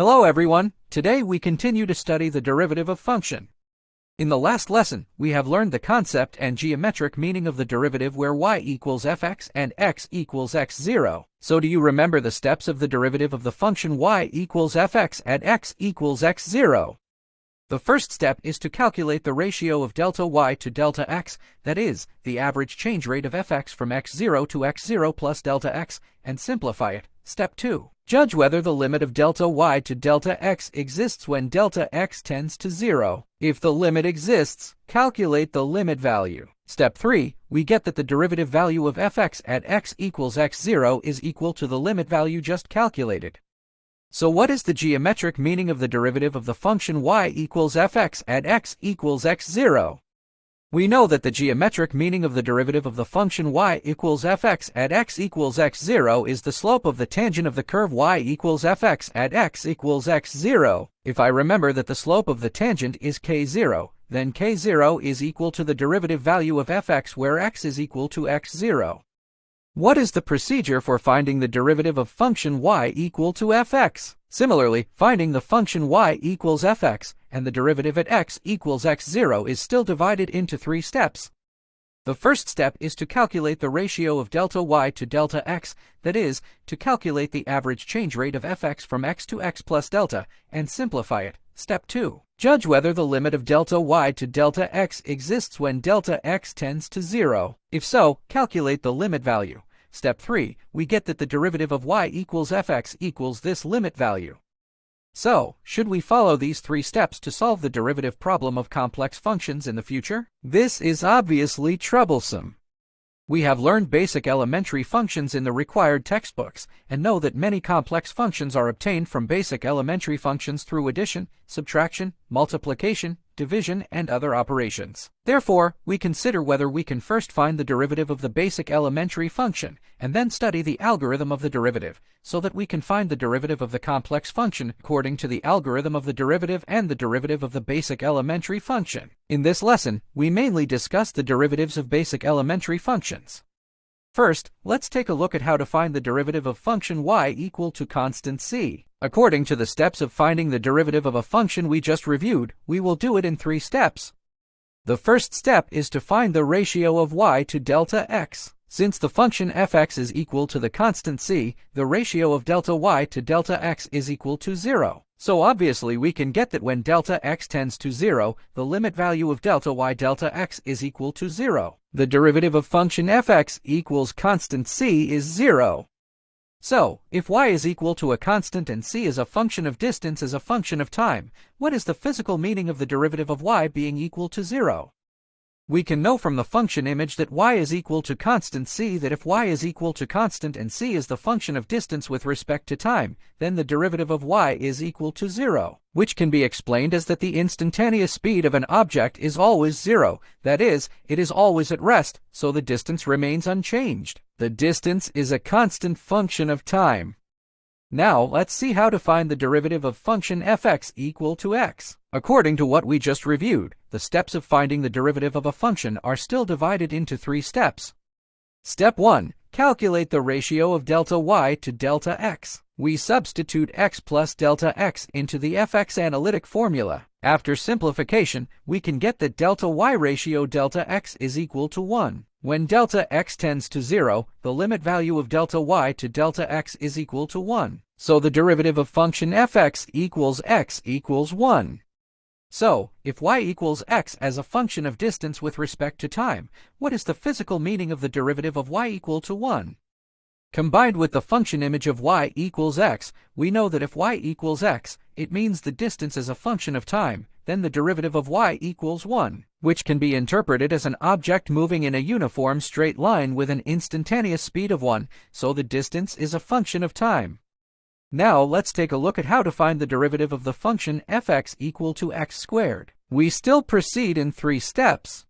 Hello everyone, today we continue to study the derivative of function. In the last lesson, we have learned the concept and geometric meaning of the derivative where y equals fx and x equals x0. So do you remember the steps of the derivative of the function y equals fx and x equals x0? The first step is to calculate the ratio of delta y to delta x, that is, the average change rate of fx from x0 to x0 plus delta x, and simplify it. Step 2. Judge whether the limit of delta y to delta x exists when delta x tends to 0. If the limit exists, calculate the limit value. Step 3. We get that the derivative value of fx at x equals x0 is equal to the limit value just calculated. So what is the geometric meaning of the derivative of the function y equals fx at x equals x0? We know that the geometric meaning of the derivative of the function y equals fx at x equals x0 is the slope of the tangent of the curve y equals fx at x equals x0. If I remember that the slope of the tangent is k0, then k0 is equal to the derivative value of fx where x is equal to x0. What is the procedure for finding the derivative of function y equal to fx? Similarly, finding the function y equals fx and the derivative at x equals x0 is still divided into 3 steps. The first step is to calculate the ratio of delta y to delta x, that is, to calculate the average change rate of fx from x to x plus delta, and simplify it. Step 2. Judge whether the limit of delta y to delta x exists when delta x tends to 0. If so, calculate the limit value. Step 3. We get that the derivative of y equals fx equals this limit value. So, should we follow these 3 steps to solve the derivative problem of complex functions in the future? This is obviously troublesome. We have learned basic elementary functions in the required textbooks, and know that many complex functions are obtained from basic elementary functions through addition, subtraction, multiplication, division, and other operations. Therefore, we consider whether we can first find the derivative of the basic elementary function, and then study the algorithm of the derivative, so that we can find the derivative of the complex function according to the algorithm of the derivative and the derivative of the basic elementary function. In this lesson, we mainly discuss the derivatives of basic elementary functions. First, let's take a look at how to find the derivative of function y equal to constant c. According to the steps of finding the derivative of a function we just reviewed, we will do it in 3 steps. The first step is to find the ratio of y to delta x. Since the function fx is equal to the constant c, the ratio of delta y to delta x is equal to 0. So obviously we can get that when delta x tends to 0, the limit value of delta y delta x is equal to 0. The derivative of function fx equals constant c is 0. So, if y is equal to a constant and c is a function of distance as a function of time, what is the physical meaning of the derivative of y being equal to 0? We can know from the function image that y is equal to constant c that if y is equal to constant and c is the function of distance with respect to time, then the derivative of y is equal to 0, which can be explained as that the instantaneous speed of an object is always 0, that is, it is always at rest, so the distance remains unchanged. The distance is a constant function of time. Now, let's see how to find the derivative of function fx equal to x. According to what we just reviewed, the steps of finding the derivative of a function are still divided into 3 steps. Step 1. Calculate the ratio of delta y to delta x. We substitute x plus delta x into the fx analytic formula. After simplification, we can get that delta y ratio delta x is equal to 1. When delta x tends to 0, the limit value of delta y to delta x is equal to 1. So the derivative of function fx equals x equals 1. So, if y equals x as a function of distance with respect to time, what is the physical meaning of the derivative of y equal to 1? Combined with the function image of y equals x, we know that if y equals x, it means the distance is a function of time, then the derivative of y equals 1, which can be interpreted as an object moving in a uniform straight line with an instantaneous speed of 1, so the distance is a function of time. Now let's take a look at how to find the derivative of the function fx equal to x squared. We still proceed in 3 steps.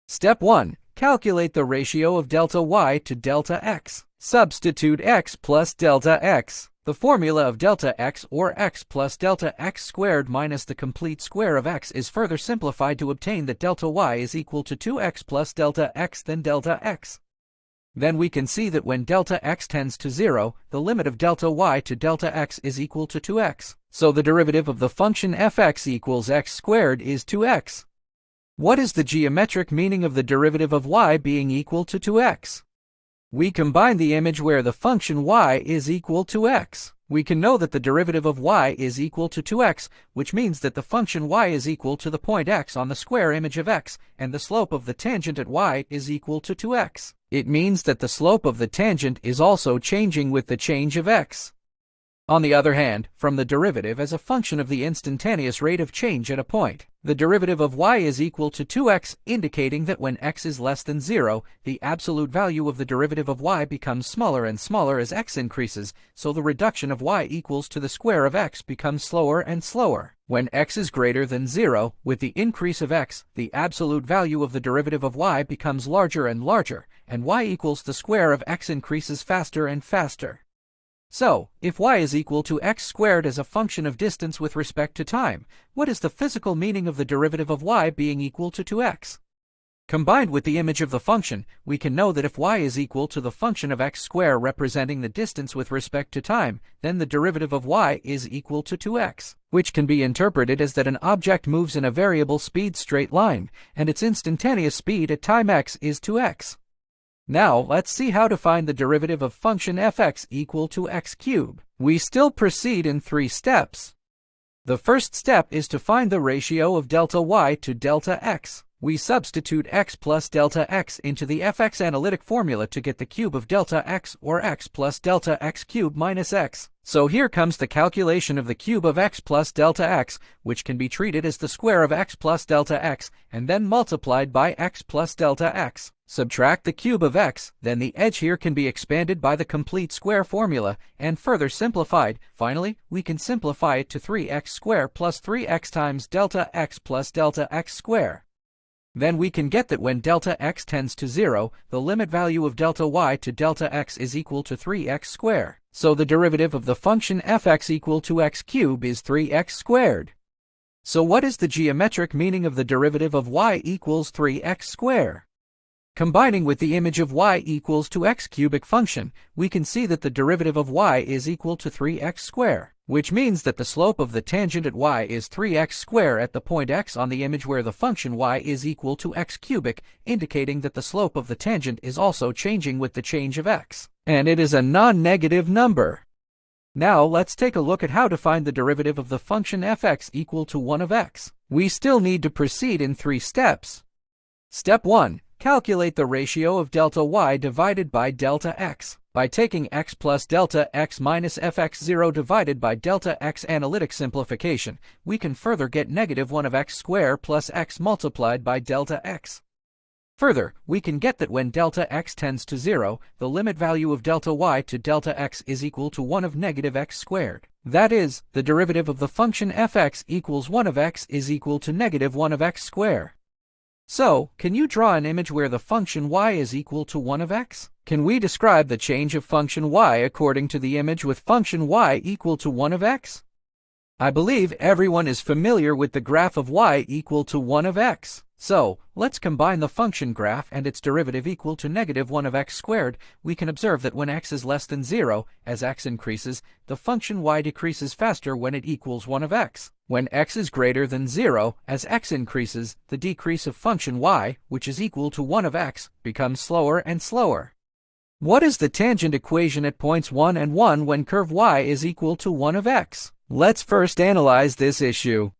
Step 1. Calculate the ratio of delta y to delta x. Substitute x plus delta x. The formula of delta x, or x plus delta x squared minus the complete square of x, is further simplified to obtain that delta y is equal to 2x plus delta x then delta x. Then we can see that when delta x tends to 0, the limit of delta y to delta x is equal to 2x. So the derivative of the function fx equals x squared is 2x. What is the geometric meaning of the derivative of y being equal to 2x? We combine the image where the function y is equal to x. We can know that the derivative of y is equal to 2x, which means that the function y is equal to the point x on the square image of x, and the slope of the tangent at y is equal to 2x. It means that the slope of the tangent is also changing with the change of x. On the other hand, from the derivative as a function of the instantaneous rate of change at a point, the derivative of y is equal to 2x, indicating that when x is less than 0, the absolute value of the derivative of y becomes smaller and smaller as x increases, so the reduction of y equals to the square of x becomes slower and slower. When x is greater than 0, with the increase of x, the absolute value of the derivative of y becomes larger and larger, and y equals the square of x increases faster and faster. So, if y is equal to x squared as a function of distance with respect to time, what is the physical meaning of the derivative of y being equal to 2x? Combined with the image of the function, we can know that if y is equal to the function of x squared representing the distance with respect to time, then the derivative of y is equal to 2x, which can be interpreted as that an object moves in a variable speed straight line, and its instantaneous speed at time x is 2x. Now, let's see how to find the derivative of function fx equal to x cubed. We still proceed in 3 steps. The first step is to find the ratio of delta y to delta x. We substitute x plus delta x into the fx analytic formula to get the cube of delta x, or x plus delta x cubed minus x. So here comes the calculation of the cube of x plus delta x, which can be treated as the square of x plus delta x, and then multiplied by x plus delta x. Subtract the cube of x, then the edge here can be expanded by the complete square formula, and further simplified. Finally, we can simplify it to 3x squared plus 3x times delta x plus delta x squared. Then we can get that when delta x tends to 0, the limit value of delta y to delta x is equal to 3x squared. So the derivative of the function fx equal to x cubed is 3x squared. So what is the geometric meaning of the derivative of y equals 3x squared? Combining with the image of y equals to x cubic function, we can see that the derivative of y is equal to 3x squared, which means that the slope of the tangent at y is 3x squared at the point x on the image where the function y is equal to x cubic, indicating that the slope of the tangent is also changing with the change of x, and it is a non-negative number. Now let's take a look at how to find the derivative of the function fx equal to 1 of x. We still need to proceed in 3 steps. Step 1. Calculate the ratio of delta y divided by delta x. By taking x plus delta x minus fx0 divided by delta x analytic simplification, we can further get negative 1 of x squared plus x multiplied by delta x. Further, we can get that when delta x tends to 0, the limit value of delta y to delta x is equal to 1 of negative x squared. That is, the derivative of the function fx equals 1 of x is equal to negative 1 of x squared. So, can you draw an image where the function y is equal to 1 of x? Can we describe the change of function y according to the image with function y equal to 1 of x? I believe everyone is familiar with the graph of y equal to 1 of x. So, let's combine the function graph and its derivative equal to negative 1 of x squared. We can observe that when x is less than 0, as x increases, the function y decreases faster when it equals 1 of x. When x is greater than 0, as x increases, the decrease of function y, which is equal to 1 of x, becomes slower and slower. What is the tangent equation at points 1 and 1 when curve y is equal to 1 of x? Let's first analyze this issue.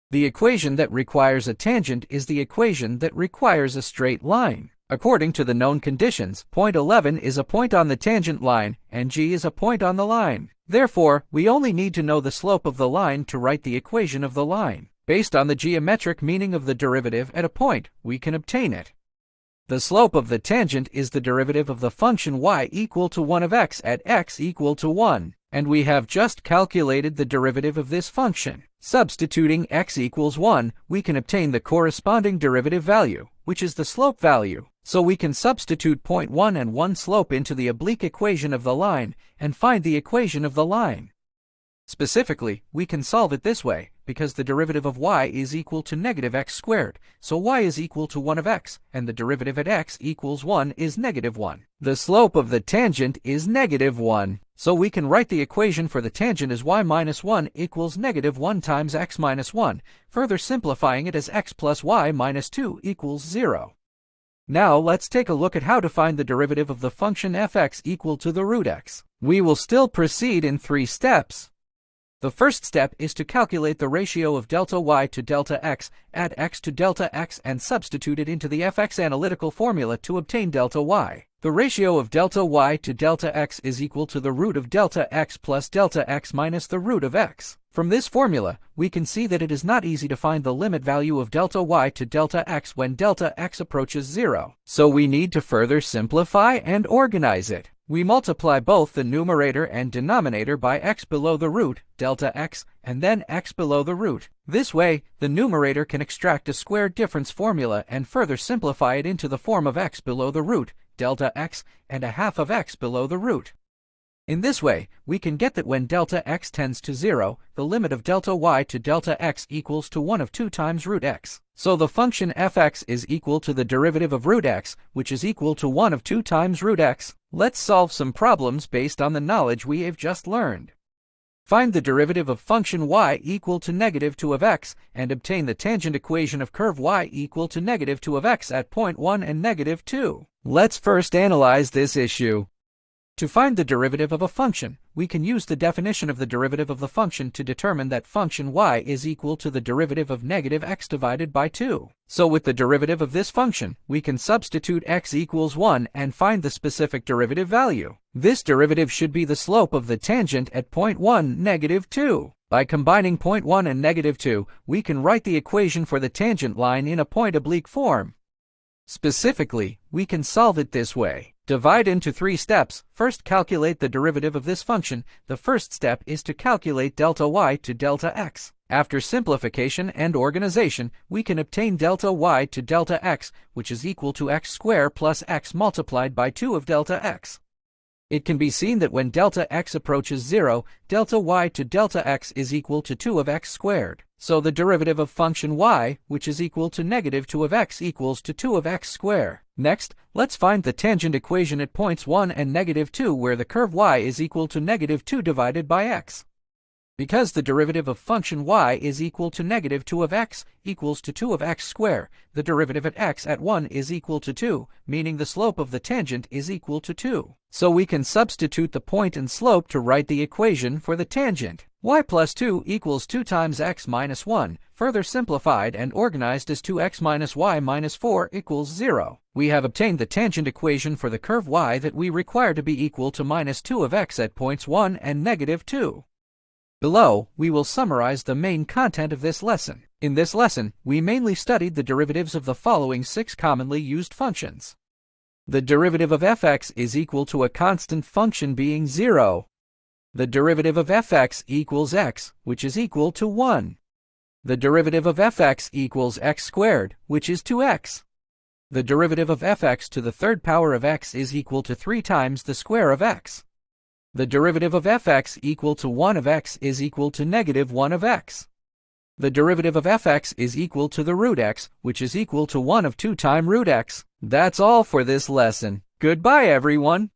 The equation that requires a tangent is the equation that requires a straight line. According to the known conditions, point 11 is a point on the tangent line, and g is a point on the line. Therefore, we only need to know the slope of the line to write the equation of the line. Based on the geometric meaning of the derivative at a point, we can obtain it. The slope of the tangent is the derivative of the function y equal to 1 of x at x equal to 1. And we have just calculated the derivative of this function. Substituting x equals 1, we can obtain the corresponding derivative value, which is the slope value. So we can substitute point 1 and 1 slope into the oblique equation of the line, and find the equation of the line. Specifically, we can solve it this way, because the derivative of y is equal to negative x squared, so y is equal to 1 of x, and the derivative at x equals 1 is negative 1. The slope of the tangent is negative 1, so we can write the equation for the tangent as y minus 1 equals negative 1 times x minus 1, further simplifying it as x plus y minus 2 equals 0. Now let's take a look at how to find the derivative of the function f(x) equal to the root x. We will still proceed in 3 steps. The first step is to calculate the ratio of delta y to delta x, add x to delta x and substitute it into the f(x) analytical formula to obtain delta y. The ratio of delta y to delta x is equal to the root of delta x plus delta x minus the root of x. From this formula, we can see that it is not easy to find the limit value of delta y to delta x when delta x approaches 0. So we need to further simplify and organize it. We multiply both the numerator and denominator by x below the root, delta x, and then x below the root. This way, the numerator can extract a square difference formula and further simplify it into the form of x below the root, delta x, and a half of x below the root. In this way, we can get that when delta x tends to 0, the limit of delta y to delta x equals to 1 of 2 times root x. So the function f(x) is equal to the derivative of root x, which is equal to 1 of 2 times root x. Let's solve some problems based on the knowledge we have just learned. Find the derivative of function y equal to negative 2 of x, and obtain the tangent equation of curve y equal to negative 2 of x at point 1 and negative 2. Let's first analyze this issue. To find the derivative of a function, we can use the definition of the derivative of the function to determine that function y is equal to the derivative of negative x divided by 2. So with the derivative of this function, we can substitute x equals 1 and find the specific derivative value. This derivative should be the slope of the tangent at point 1, negative 2. By combining point 1 and negative 2, we can write the equation for the tangent line in a point oblique form. Specifically, we can solve it this way. Divide into 3 steps. First, calculate the derivative of this function. The first step is to calculate delta y to delta x. After simplification and organization, we can obtain delta y to delta x, which is equal to x squared plus x multiplied by 2 of delta x. It can be seen that when delta x approaches 0, delta y to delta x is equal to 2 of x squared. So the derivative of function y, which is equal to negative 2 of x, equals to 2 of x squared. Next, let's find the tangent equation at points 1 and negative 2 where the curve y is equal to negative 2 divided by x. Because the derivative of function y is equal to negative 2 of x equals to 2 of x squared, the derivative at x at 1 is equal to 2, meaning the slope of the tangent is equal to 2. So we can substitute the point and slope to write the equation for the tangent. Y plus 2 equals 2 times x minus 1, further simplified and organized as 2x minus y minus 4 equals 0. We have obtained the tangent equation for the curve y that we require to be equal to minus 2 of x at points 1 and negative 2. Below, we will summarize the main content of this lesson. In this lesson, we mainly studied the derivatives of the following 6 commonly used functions. The derivative of f(x) is equal to a constant function being 0. The derivative of f(x) equals x, which is equal to 1. The derivative of f(x) equals x squared, which is 2x. The derivative of f(x) to the third power of x is equal to 3 times the square of x. The derivative of f(x) equal to 1 of x is equal to negative 1 of x. The derivative of f(x) is equal to the root x, which is equal to 1 of 2 times root x. That's all for this lesson. Goodbye, everyone.